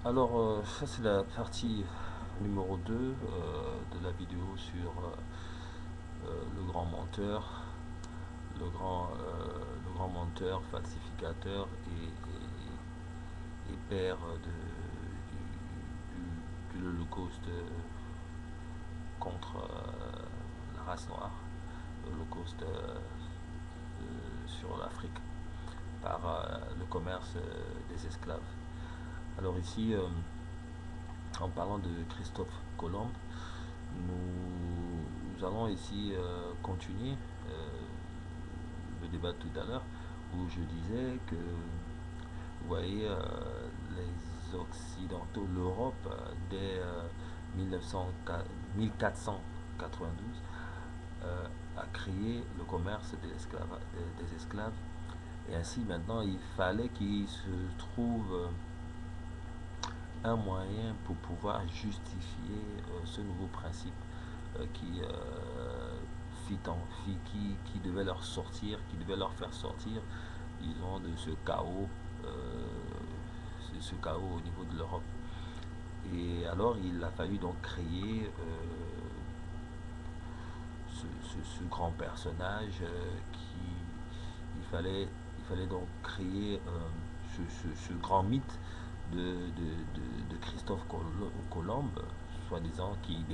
Alors, ça c'est la partie numéro 2 de la vidéo sur le grand menteur, le grand menteur, falsificateur et père de l'Holocauste contre la race noire, l'Holocauste sur l'Afrique par le commerce des esclaves. Alors ici, en parlant de Christophe Colomb, nous allons ici continuer le débat de tout à l'heure où je disais que, vous voyez, les Occidentaux, l'Europe, dès 1492, a créé le commerce des esclaves. Et ainsi, maintenant, il fallait qu'il se trouve un moyen pour pouvoir justifier ce nouveau principe qui devait leur sortir, qui devait leur faire sortir, disons, de euh, ce chaos au niveau de l'Europe. Et alors, il a fallu donc créer ce grand personnage il fallait donc créer ce grand mythe de Christophe Colomb, soi-disant qui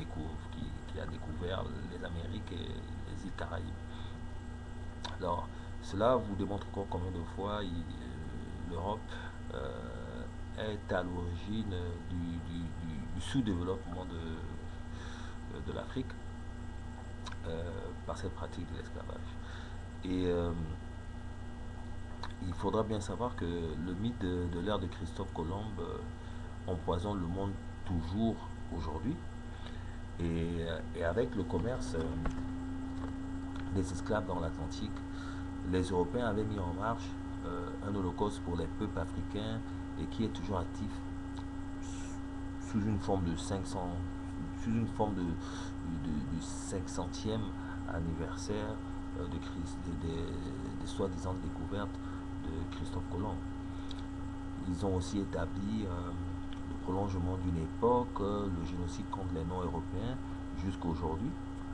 a découvert les Amériques et les îles Caraïbes. Alors, cela vous démontre encore combien de fois l'Europe est à l'origine du sous-développement de l'Afrique par cette pratique de l'esclavage. Et il faudra bien savoir que le mythe de l'ère de Christophe Colomb empoisonne le monde toujours aujourd'hui. Et avec le commerce des esclaves dans l'Atlantique, les Européens avaient mis en marche un holocauste pour les peuples africains et qui est toujours actif sous une forme de 500, sous une forme du 500e anniversaire des soi-disant découvertes de Christophe Colomb. Ils ont aussi établi le prolongement d'une époque, le génocide contre les non-européens jusqu'à aujourd'hui,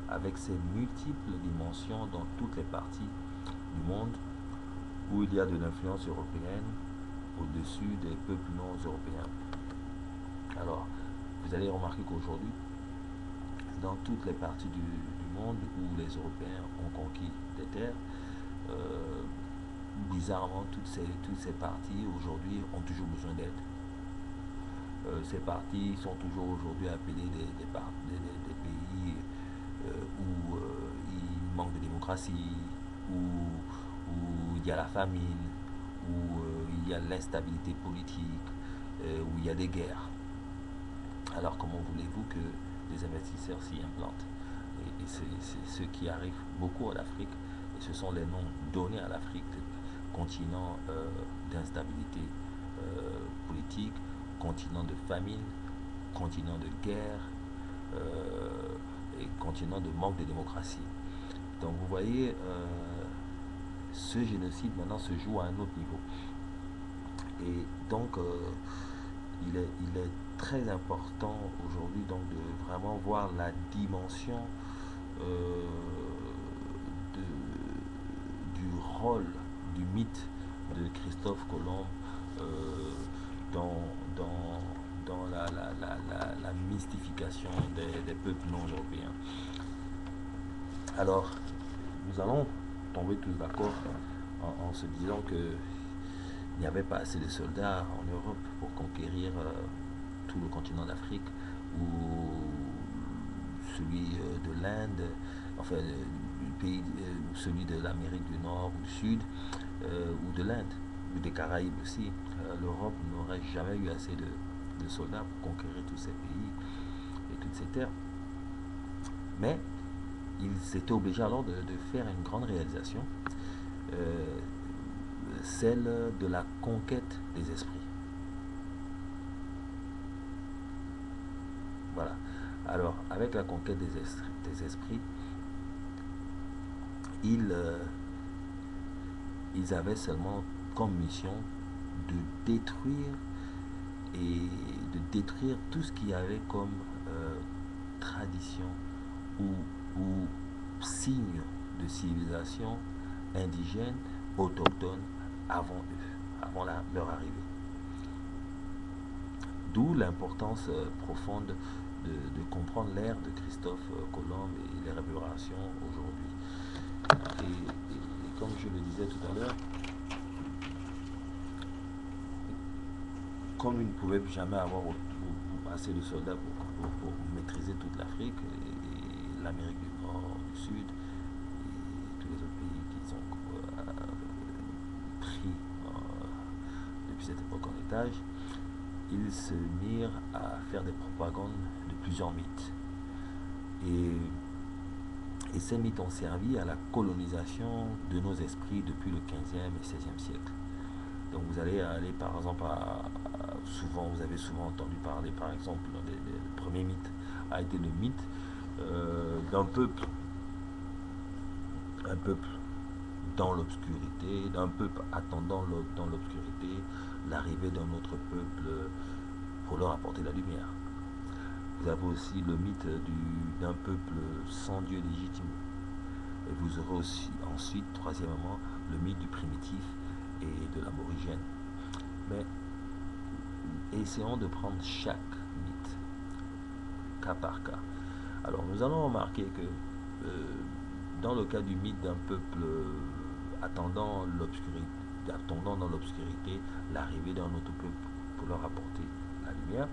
avec ses multiples dimensions dans toutes les parties du monde où il y a de l'influence européenne au-dessus des peuples non européens. Alors, vous allez remarquer qu'aujourd'hui, dans toutes les parties du monde où les Européens ont conquis des terres, euh, bizarrement, toutes ces parties aujourd'hui ont toujours besoin d'aide. Ces parties sont toujours aujourd'hui appelées des pays où il manque de démocratie, où il y a la famine, où il y a l'instabilité politique, où il y a des guerres. Alors comment voulez-vous que des investisseurs s'y implantent? Et c'est ce qui arrive beaucoup à l'Afrique, et ce sont les noms donnés à l'Afrique, continent d'instabilité politique, continent de famine, continent de guerre et continent de manque de démocratie. Donc vous voyez, ce génocide maintenant se joue à un autre niveau. Et donc, il est très important aujourd'hui donc de vraiment voir la dimension euh, du rôle, du mythe de Christophe Colomb euh, dans, dans, dans la mystification des peuples non européens. Alors, nous allons tomber tous d'accord en se disant que il n'y avait pas assez de soldats en Europe pour conquérir tout le continent d'Afrique ou celui de l'Inde, enfin du pays, celui de l'Amérique du Nord ou du Sud, ou de l'Inde, ou des Caraïbes aussi. L'Europe n'aurait jamais eu assez de soldats pour conquérir tous ces pays et toutes ces terres. Mais ils étaient obligés alors de faire une grande réalisation, euh, celle de la conquête des esprits. Voilà. Alors, avec la conquête des esprits, ils, euh, ils avaient seulement comme mission de détruire et de détruire tout ce qu'il y avait comme tradition ou signe de civilisation indigène, autochtone, avant eux, avant leur arrivée. D'où l'importance profonde de comprendre l'ère de Christophe Colomb et les révélations aujourd'hui. Et comme je le disais tout à l'heure, comme il ne pouvait jamais avoir assez de soldats pour maîtriser toute l'Afrique et l'Amérique du Nord, du Sud et tous les autres pays qui ont pris depuis cette époque en étage, ils se mirent à faire des propagandes de plusieurs mythes. Et ces mythes ont servi à la colonisation de nos esprits depuis le 15e et 16e siècle. Donc vous allez aller par exemple vous avez souvent entendu parler par exemple, le premier mythe a été le mythe d'un peuple dans l'obscurité, d'un peuple attendant dans l'obscurité l'arrivée d'un autre peuple pour leur apporter la lumière. Vous avez aussi le mythe d'un peuple sans Dieu légitime. Et vous aurez aussi ensuite, troisièmement, le mythe du primitif et de l'aborigène. Mais essayons de prendre chaque mythe, cas par cas. Alors nous allons remarquer que dans le cas du mythe d'un peuple attendant dans l'obscurité l'arrivée d'un autre peuple pour leur apporter la lumière,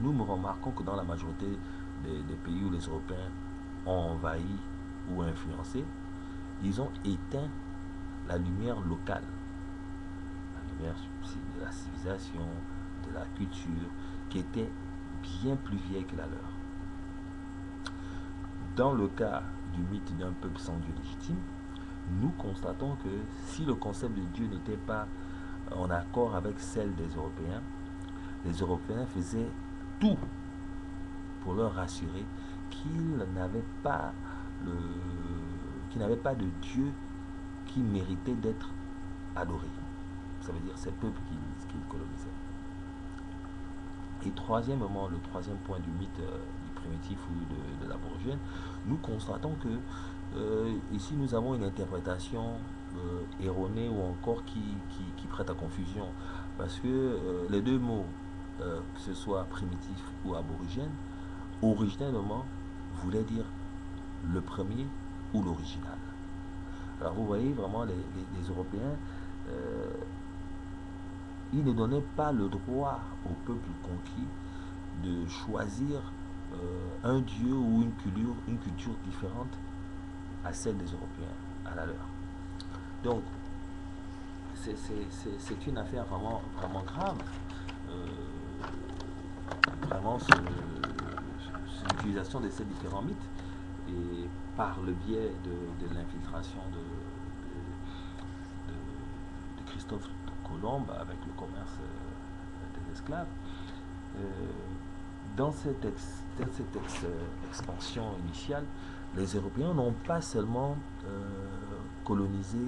nous remarquons que dans la majorité des pays où les Européens ont envahi ou influencé, ils ont éteint la lumière locale, la lumière de la civilisation, de la culture, qui était bien plus vieille que la leur. Dans le cas du mythe d'un peuple sans Dieu légitime, nous constatons que si le concept de Dieu n'était pas en accord avec celle des Européens, les Européens faisaient tout pour leur rassurer qu'ils n'avaient pas de Dieu qui méritait d'être adoré. Ça veut dire ces peuples qu'ils colonisaient. Et troisièmement, le troisième point du mythe du primitif ou de l'aborigène, nous constatons que ici nous avons une interprétation erronée ou encore qui prête à confusion. Parce que les deux mots, que ce soit primitif ou aborigène, originellement voulaient dire le premier ou l'original. Alors vous voyez vraiment les Européens, ils ne donnaient pas le droit au peuple conquis de choisir un dieu ou une culture différente à celle des Européens, à la leur. Donc c'est une affaire vraiment, vraiment grave. Vraiment l'utilisation de ces différents mythes et par le biais de l'infiltration de Christophe Colomb avec le commerce des esclaves. Dans cette expansion initiale, les Européens n'ont pas seulement colonisé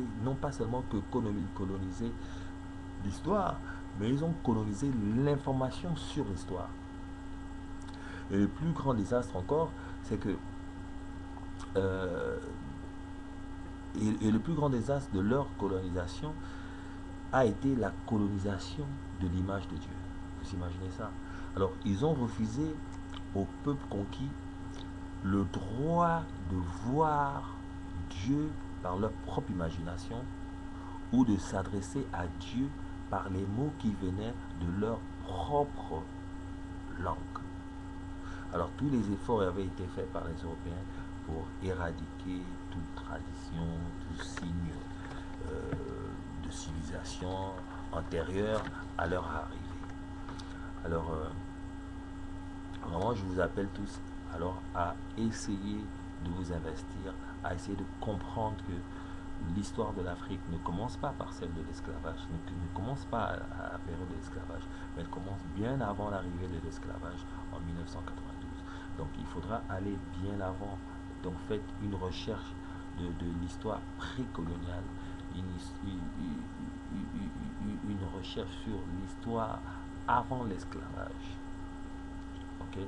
l'histoire, mais ils ont colonisé l'information sur l'histoire. Et le plus grand désastre encore, c'est que et le plus grand désastre de leur colonisation a été la colonisation de l'image de Dieu. Vous imaginez ça? Alors, ils ont refusé au peuple conquis le droit de voir Dieu par leur propre imagination ou de s'adresser à Dieu par les mots qui venaient de leur propre langue. Alors tous les efforts avaient été faits par les Européens pour éradiquer toute tradition, tout signe de civilisation antérieure à leur arrivée. Alors vraiment je vous appelle tous alors à essayer de vous investir, à essayer de comprendre que l'histoire de l'Afrique ne commence pas par celle de l'esclavage, ne commence pas à la période de l'esclavage, mais elle commence bien avant l'arrivée de l'esclavage en 1992. Donc il faudra aller bien avant. Donc faites une recherche de l'histoire précoloniale, une recherche sur l'histoire avant l'esclavage. Ok.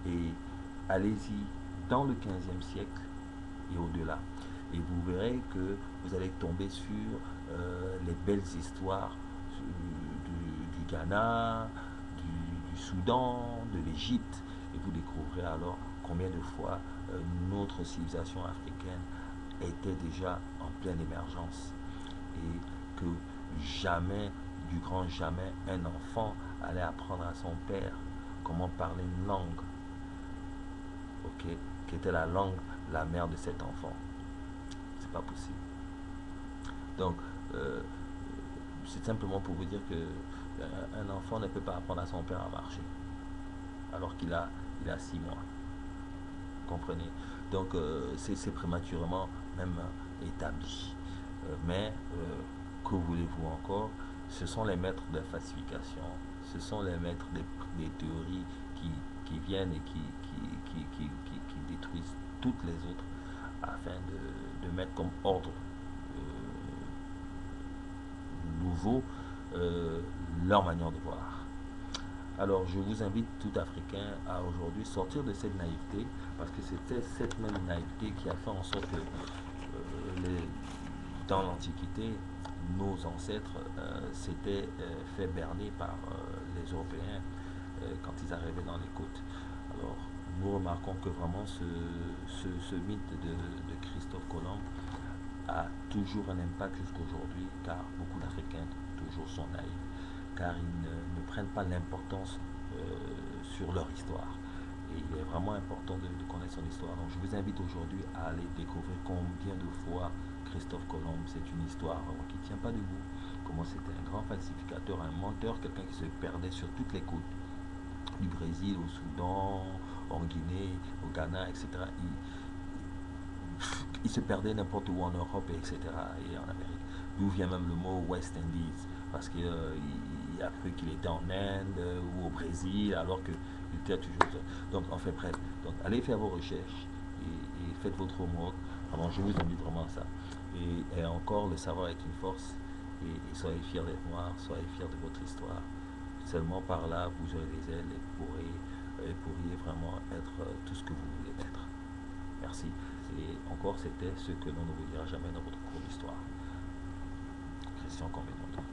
Et allez-y dans le 15e siècle et au-delà. Et vous verrez que vous allez tomber sur les belles histoires du Ghana, du Soudan, de l'Égypte. Et vous découvrirez alors combien de fois notre civilisation africaine était déjà en pleine émergence. Et que jamais, du grand jamais, un enfant allait apprendre à son père comment parler une langue, ok, qui était la langue, la mère de cet enfant. C'est pas possible. Donc, euh, c'est simplement pour vous dire que un enfant ne peut pas apprendre à son père à marcher, alors qu'il a 6 mois. Comprenez? Donc, c'est prématurément même établi. Mais, que voulez-vous encore? Ce sont les maîtres de la falsification, ce sont les maîtres des théories qui viennent et qui détruisent toutes les autres afin de mettre comme ordre nouveau euh, leur manière de voir. Alors je vous invite tout Africain à aujourd'hui sortir de cette naïveté parce que c'était cette même naïveté qui a fait en sorte que dans l'Antiquité, nos ancêtres s'étaient fait berner par les Européens quand ils arrivaient dans les côtes. Alors nous remarquons que vraiment ce mythe de Christophe Colomb a toujours un impact jusqu'aujourd'hui car beaucoup d'Africains toujours sont naïfs car ils ne prennent pas l'importance sur leur histoire. Et il est vraiment important de connaître son histoire. Donc je vous invite aujourd'hui à aller découvrir combien de fois Christophe Colomb, c'est une histoire qui ne tient pas debout. Comment c'était un grand falsificateur, un menteur, quelqu'un qui se perdait sur toutes les côtes du Brésil au Soudan, en Guinée, au Ghana, etc. Il se perdait n'importe où en Europe, etc. et en Amérique. D'où vient même le mot West Indies, parce qu'il il a cru qu'il était en Inde ou au Brésil, alors qu'il était toujours. Donc, enfin bref, donc, allez faire vos recherches et faites votre homework. Alors, je vous invite vraiment à ça. Et encore, le savoir est une force. Et soyez fiers d'être noirs, soyez fiers de votre histoire. Seulement par là, vous aurez des ailes et pourriez vraiment être tout ce que vous voulez être. Merci. Et encore, c'était ce que l'on ne vous dira jamais dans votre cours d'histoire. Christian Combénonde.